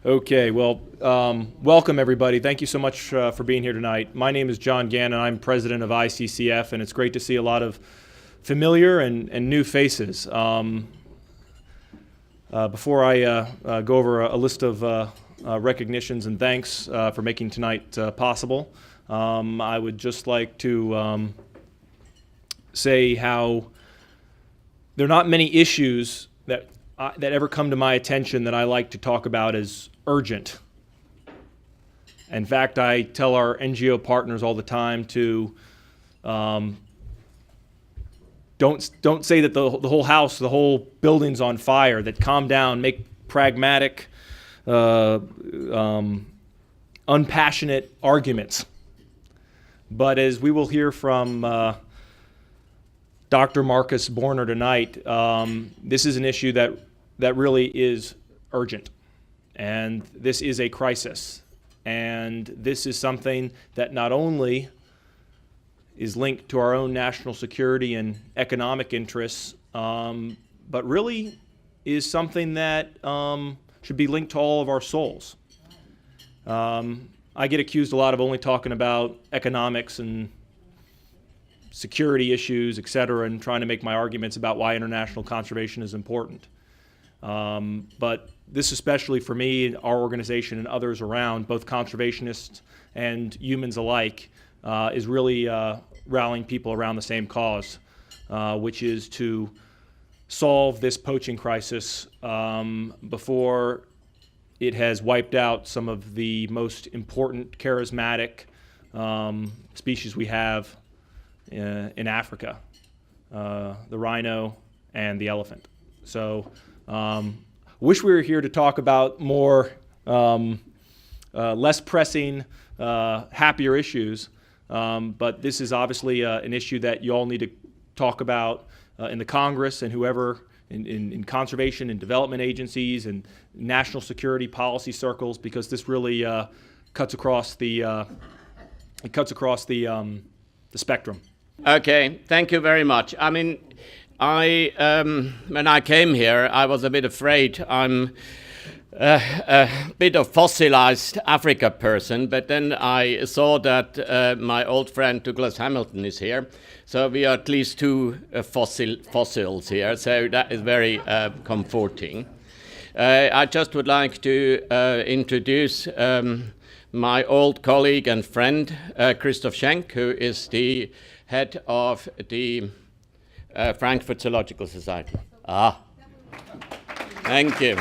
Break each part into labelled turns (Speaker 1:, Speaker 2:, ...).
Speaker 1: Okay, well, welcome everybody. Thank you so much for being here tonight. My name is John Gannon. I'm president of ICCF, and it's great to see a lot of familiar and new faces. Before I go over a list of recognitions and thanks for making tonight possible, I would just like to say how there are not many issues that ever come to my attention that I like to talk about as urgent. In fact, I tell our NGO partners all the time to don't say that the whole house, the whole building's on fire, that calm down, make pragmatic, unpassionate arguments. But as we will hear from Dr. Markus Borner tonight, this is an issue that really is urgent. And this is a crisis. And this is something that not only is linked to our own national security and economic interests, but really is something that should be linked to all of our souls. I get accused a lot of only talking about economics and security issues, et cetera, and trying to make my arguments about why international conservation is important. But this, especially for me, our organization and others around, both conservationists and humans alike, is really rallying people around the same cause, which is to solve this poaching crisis before it has wiped out some of the most important, charismatic species we have in Africa, the rhino and the elephant. So wish we were here to talk about more less pressing, happier issues, but this is obviously an issue that you all need to talk about in the Congress and whoever in conservation and development agencies and national security policy circles, because this really cuts across the spectrum.
Speaker 2: Okay, thank you very much. I mean, when I came here, I was a bit afraid. I'm a bit of fossilized Africa person, but then I saw that my old friend Douglas Hamilton is here. So we are at least two fossils here, so that is very comforting. I just would like to introduce my old colleague and friend, Christoph Schenk, who is the head of the Frankfurt Zoological Society. Thank you.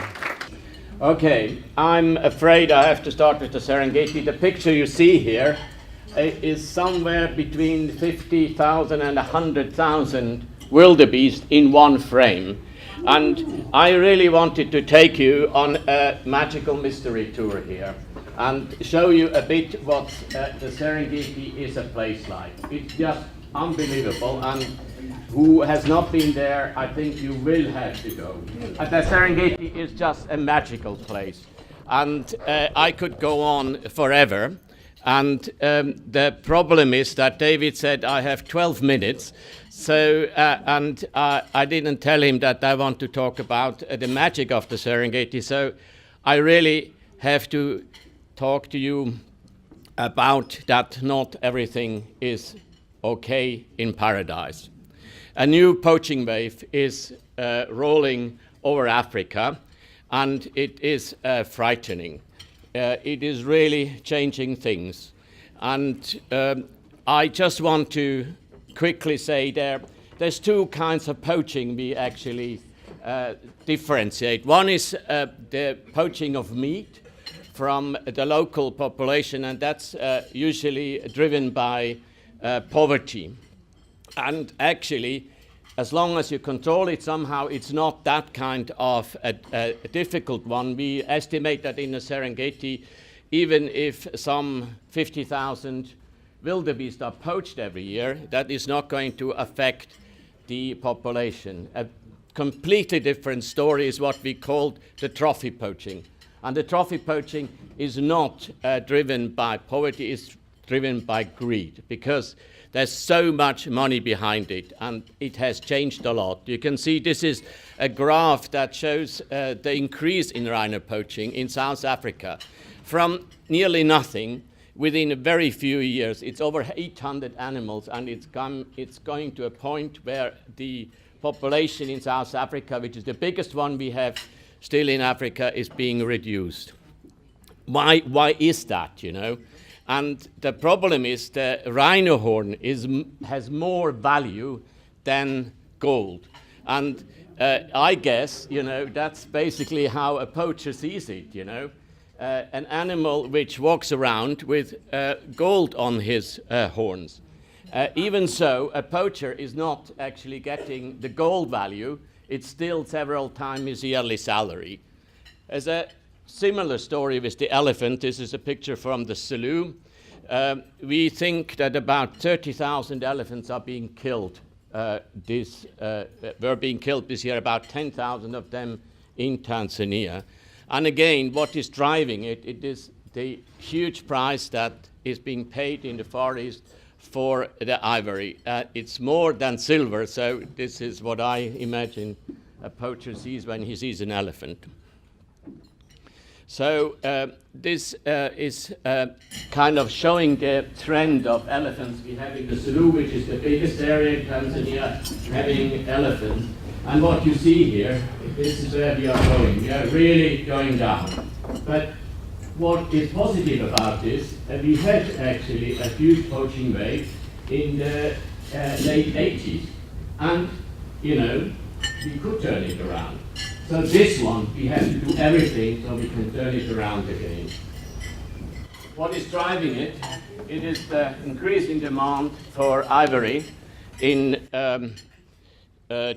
Speaker 2: Okay, I'm afraid I have to start with the Serengeti. The picture you see here is somewhere between 50,000 and 100,000 wildebeest in one frame. And I really wanted to take you on a magical mystery tour here and show you a bit what the Serengeti is a place like. It's just unbelievable, and who has not been there, I think you will have to go. The Serengeti is just a magical place, and I could go on forever. And the problem is that David said I have 12 minutes, so and I didn't tell him that I want to talk about the magic of the Serengeti. So I really have to talk to you about that not everything is okay in paradise. A new poaching wave is rolling over Africa, and it is frightening. It is really changing things. And I just want to quickly say there's two kinds of poaching we actually differentiate. One is the poaching of meat from the local population, and that's usually driven by poverty. And actually, as long as you control it somehow, it's not that kind of a difficult one. We estimate that in the Serengeti, even if some 50,000 wildebeest are poached every year, that is not going to affect the population. A completely different story is what we called the trophy poaching. And the trophy poaching is not driven by poverty, it's driven by greed, because there's so much money behind it, and it has changed a lot. You can see this is a graph that shows the increase in rhino poaching in South Africa. From nearly nothing, within a very few years, it's over 800 animals, and it's going to a point where the population in South Africa, which is the biggest one we have still in Africa, is being reduced. Why is that, you know? And the problem is the rhino horn has more value than gold. And I guess, you know, that's basically how a poacher sees it, you know. An animal which walks around with gold on his horns. Even so, a poacher is not actually getting the gold value. It's still several times his yearly salary. As a similar story with the elephant. This is a picture from the Selous. We think that about 30,000 elephants are being killed. Were being killed this year, about 10,000 of them in Tanzania. And again, what is driving it? It is the huge price that is being paid in the Far East for the ivory. It's more than silver, so this is what I imagine a poacher sees when he sees an elephant. So this is kind of showing the trend of elephants we have in the Selous, which is the biggest area in Tanzania having elephants. And what you see here, this is where we are going. We are really going down. But what is positive about this, we had actually a huge poaching wave in the late 80s. And, you know, we could turn it around. So this one, we have to do everything so we can turn it around again. What is driving it? It is the increase in demand for ivory in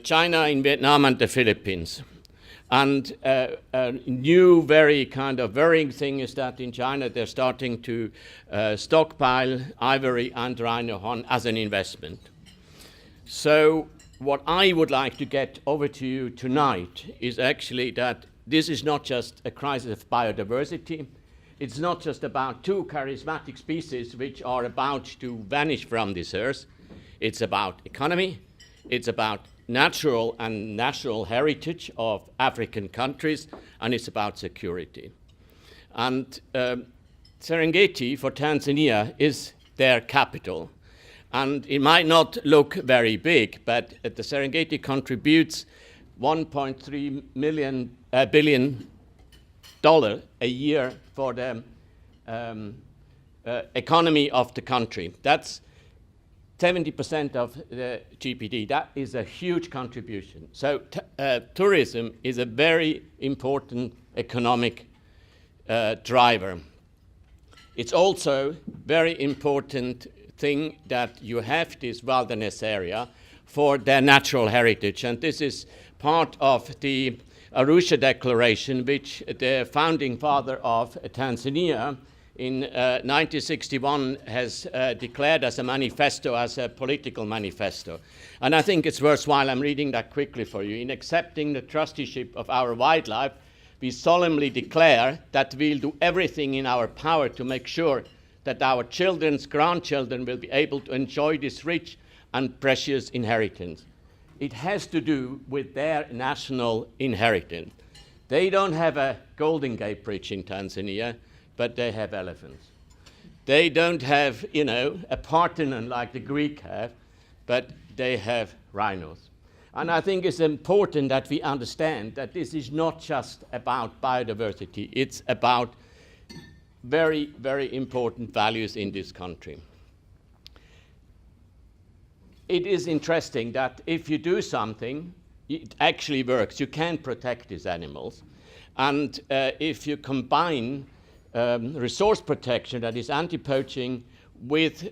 Speaker 2: China, in Vietnam, and the Philippines. And a new, very kind of worrying thing is that in China they're starting to stockpile ivory and rhino horn as an investment. So what I would like to get over to you tonight is actually that this is not just a crisis of biodiversity. It's not just about two charismatic species which are about to vanish from this earth. It's about economy. It's about natural and national heritage of African countries, and it's about security. And Serengeti for Tanzania is their capital. And it might not look very big, but the Serengeti contributes $1.3 billion a year for the economy of the country. That's 70% of the GDP. That is a huge contribution. So tourism is a very important economic driver. It's also very important thing that you have this wilderness area for their natural heritage. And this is part of the Arusha Declaration, which the founding father of Tanzania in 1961 has declared as a manifesto, as a political manifesto. And I think it's worthwhile, I'm reading that quickly for you. In accepting the trusteeship of our wildlife, we solemnly declare that we'll do everything in our power to make sure that our children's grandchildren will be able to enjoy this rich and precious inheritance. It has to do with their national inheritance. They don't have a Golden Gate Bridge in Tanzania, but they have elephants. They don't have, you know, a Parthenon like the Greek have, but they have rhinos. And I think it's important that we understand that this is not just about biodiversity, it's about very, very important values in this country. It is interesting that if you do something, it actually works. You can protect these animals. And if you combine resource protection, that is anti-poaching, with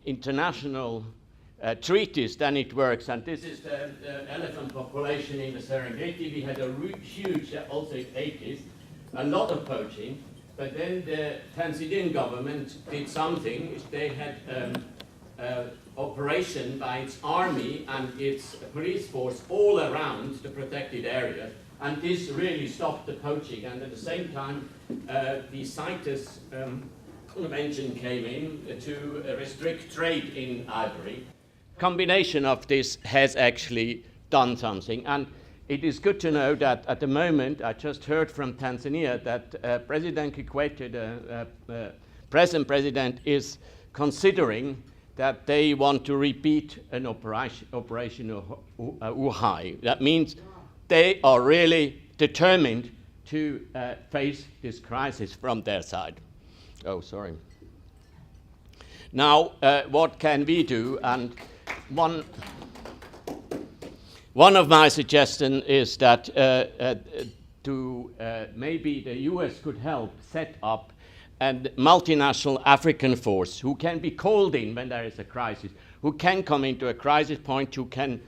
Speaker 2: international treaties, then it works. And this is the elephant population in the Serengeti. We had a huge, also in the 80s, a lot of poaching. But then the Tanzanian government did something. They had operation by its army and its police force all around the protected area. And this really stopped the poaching. And at the same time, the CITES convention came in to restrict trade in ivory. Combination of this has actually done something, and it is good to know that at the moment, I just heard from Tanzania that President Kikwete, the present president, is considering that they want to repeat an Operation Uhai. That means they are really determined to face this crisis from their side. Oh, sorry. Now, what can we do? And one of my suggestions is that maybe the US could help set up a multinational African force who can be called in when there is a crisis, who can come into a crisis point, who can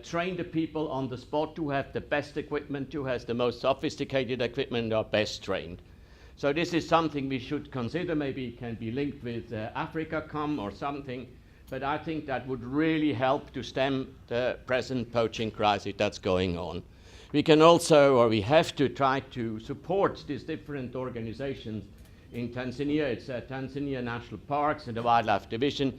Speaker 2: train the people on the spot, who have the best equipment, who has the most sophisticated equipment, are best trained. So this is something we should consider. Maybe it can be linked with AfricaCom or something. But I think that would really help to stem the present poaching crisis that's going on. We can also, or we have to try to support these different organizations. In Tanzania, it's Tanzania National Parks and the Wildlife Division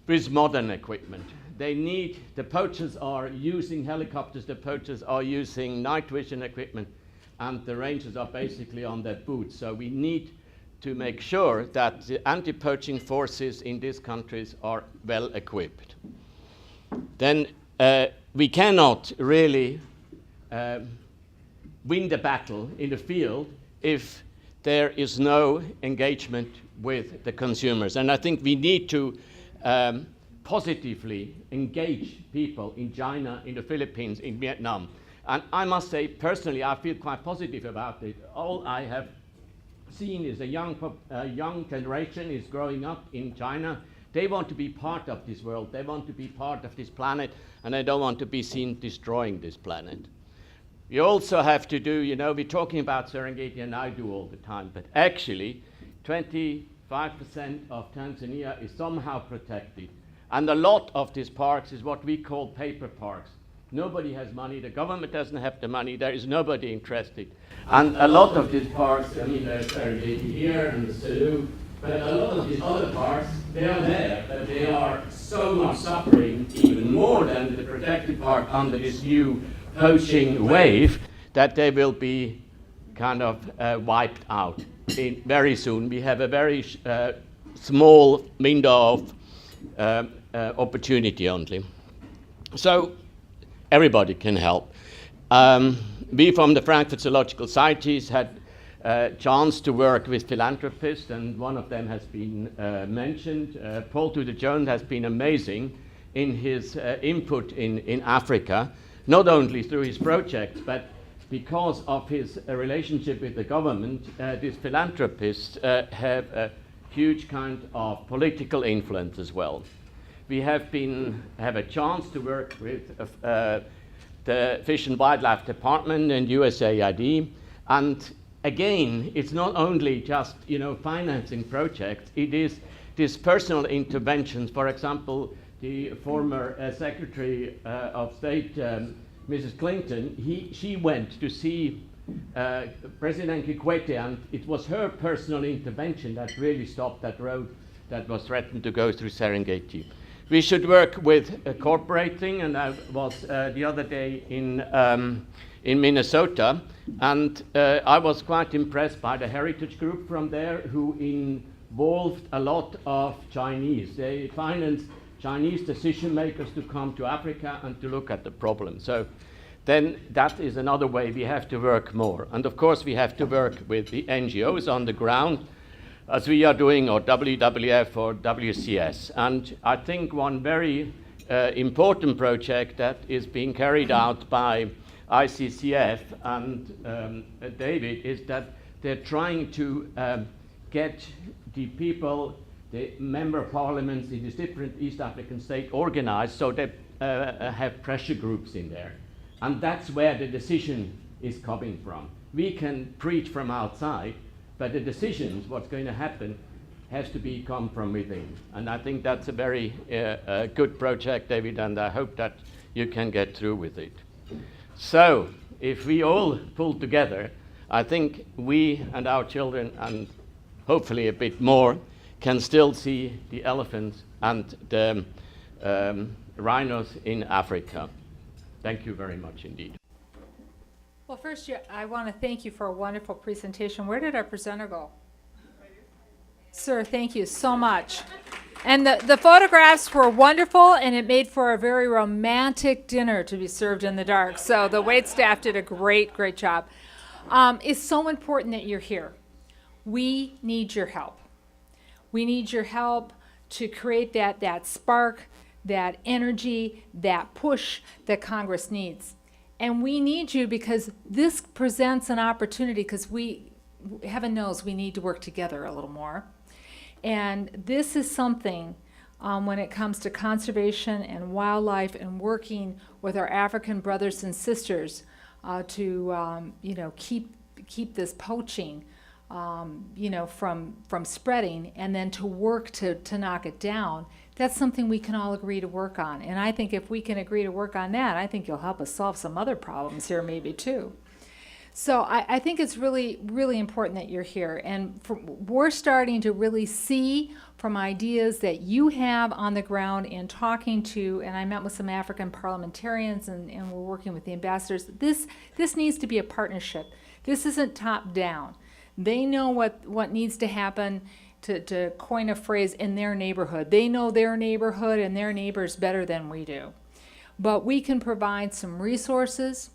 Speaker 2: with modern equipment. The poachers are using helicopters, the poachers are using night vision equipment, and the rangers are basically on their boots. So we need to make sure that the anti-poaching forces in these countries are well equipped. Then we cannot really win the battle in the field if there is no engagement with the consumers. And I think we need to positively engage people in China, in the Philippines, in Vietnam. And I must say, personally, I feel quite positive about it. All I have seen is a young generation is growing up in China. They want to be part of this world. They want to be part of this planet, and they don't want to be seen destroying this planet. We also have to do, we're talking about Serengeti, and I do all the time, but actually 25% of Tanzania is somehow protected. And a lot of these parks is what we call paper parks. Nobody has money, the government doesn't have the money, there is nobody interested. And a lot of these parks, there's Serengeti here and the Selous, but a lot of these other parks, they are there, but they are so much suffering, even more than the protected park under this new poaching wave, that they will be kind of wiped out very soon. We have a very small window of opportunity only. So everybody can help. We from the Frankfurt Zoological Society had a chance to work with philanthropists, and one of them has been mentioned. Paul Tudor-Jones has been amazing in his input in Africa, not only through his projects, but because of his relationship with the government. These philanthropists have a huge kind of political influence as well. We have a chance to work with the Fish and Wildlife Department and USAID, and again, it's not only just financing projects. It is these personal interventions. For example, the former Secretary of State, Mrs. Clinton, she went to see President Kikwete, and it was her personal intervention that really stopped that road that was threatened to go through Serengeti. We should work with cooperating, and I was the other day in Minnesota, and I was quite impressed by the heritage group from there, who involved a lot of Chinese. They financed Chinese decision makers to come to Africa and to look at the problem. So then that is another way we have to work more. And of course we have to work with the NGOs on the ground, as we are doing, or WWF or WCS. And I think one very important project that is being carried out by ICCF and David is that they're trying to get the people, the member parliaments in these different East African states organized so they have pressure groups in there. And that's where the decision is coming from. We can preach from outside, but the decisions, what's going to happen, has to come from within. And I think that's a very good project, David, and I hope that you can get through with it. So, if we all pull together, I think we and our children and hopefully a bit more, can still see the elephants and the rhinos in Africa. Thank you very much indeed.
Speaker 3: Well, first, I want to thank you for a wonderful presentation. Where did our presenter go? Sir, thank you so much. And the photographs were wonderful, and it made for a very romantic dinner to be served in the dark. So the waitstaff did a great, great job. It's so important that you're here. We need your help. We need your help to create that spark, that energy, that push that Congress needs. And we need you because this presents an opportunity, because heaven knows we need to work together a little more. And this is something when it comes to conservation and wildlife and working with our African brothers and sisters to keep this poaching from spreading, and then to work to knock it down. That's something we can all agree to work on. And I think if we can agree to work on that, I think you'll help us solve some other problems here maybe too. So I think it's really, really important that you're here. And we're starting to really see from ideas that you have on the ground in talking to, and I met with some African parliamentarians and we're working with the ambassadors. This needs to be a partnership. This isn't top down. They know what needs to happen, to coin a phrase, in their neighborhood. They know their neighborhood and their neighbors better than we do. But we can provide some resources,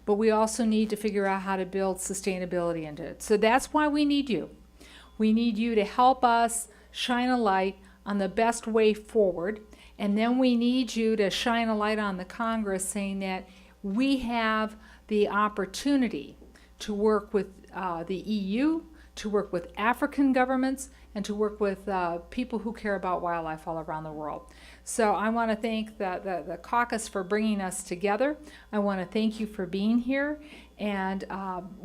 Speaker 3: but we also need to figure out how to build sustainability into it. So that's why we need you. We need you to help us shine a light on the best way forward. And then we need you to shine a light on the Congress, saying that we have the opportunity to work with the EU, to work with African governments, and to work with people who care about wildlife all around the world. So I want to thank the caucus for bringing us together. I want to thank you for being here. And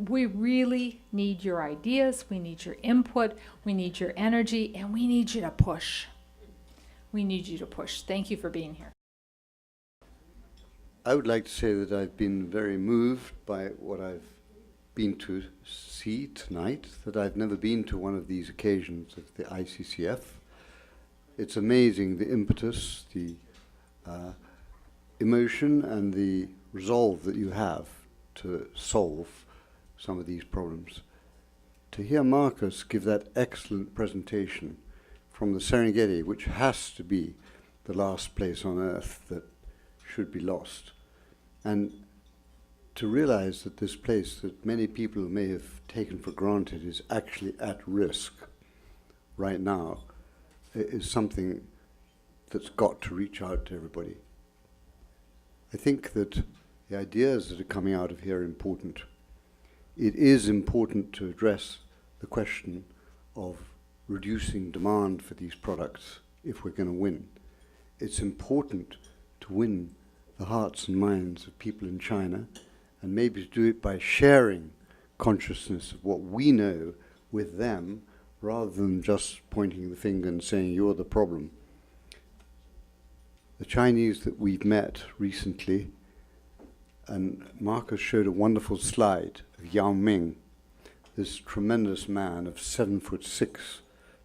Speaker 3: we really need your ideas. We need your input. We need your energy. And we need you to push. We need you to push. Thank you for being here.
Speaker 4: I would like to say that I've been very moved by what I've been to see tonight, that I've never been to one of these occasions of the ICCF. It's amazing the impetus, the emotion and the resolve that you have to solve some of these problems. To hear Markus give that excellent presentation from the Serengeti, which has to be the last place on earth that should be lost, and to realize that this place that many people may have taken for granted is actually at risk right now is something that's got to reach out to everybody. I think that the ideas that are coming out of here are important. It is important to address the question of reducing demand for these products if we're going to win. It's important to win the hearts and minds of people in China, and maybe to do it by sharing consciousness of what we know with them, rather than just pointing the finger and saying you're the problem. The Chinese that we've met recently, and Markus showed a wonderful slide of Yao Ming, this tremendous man of 7'6"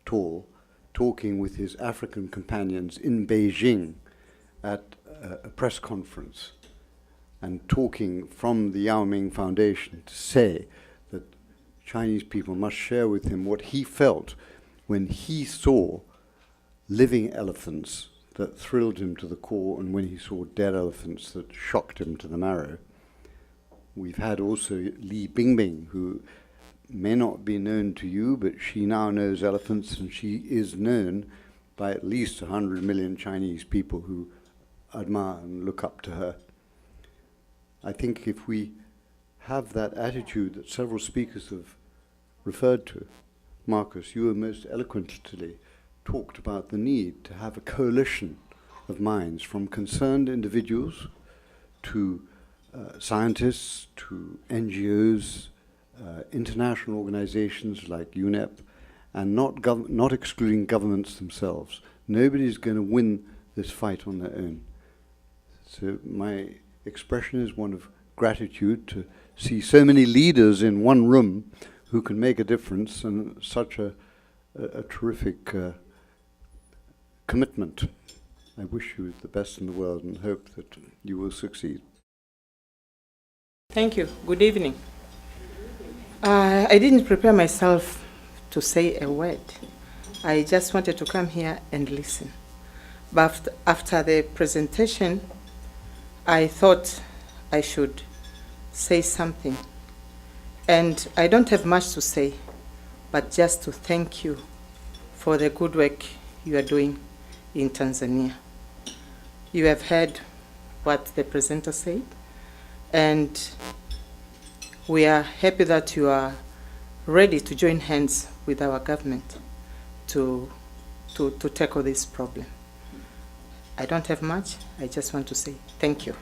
Speaker 4: tall, talking with his African companions in Beijing at a press conference, and talking from the Yao Ming Foundation to say that Chinese people must share with him what he felt when he saw living elephants that thrilled him to the core, and when he saw dead elephants that shocked him to the marrow. We've had also Li Bingbing, who may not be known to you, but she now knows elephants, and she is known by at least 100 million Chinese people who admire and look up to her. I think if we have that attitude that several speakers have referred to, Markus, you were most eloquently talked about the need to have a coalition of minds, from concerned individuals to scientists to NGOs, international organizations like UNEP, and not excluding governments themselves. Nobody's going to win this fight on their own. So my expression is one of gratitude to see so many leaders in one room who can make a difference, and such a a terrific commitment. I wish you the best in the world and hope that you will succeed.
Speaker 5: Thank you. Good evening. I didn't prepare myself to say a word. I just wanted to come here and listen. But after the presentation, I thought I should say something. And I don't have much to say, but just to thank you for the good work you are doing in Tanzania. You have heard what the presenter said, and we are happy that you are ready to join hands with our government to tackle this problem. I don't have much. I just want to say thank you.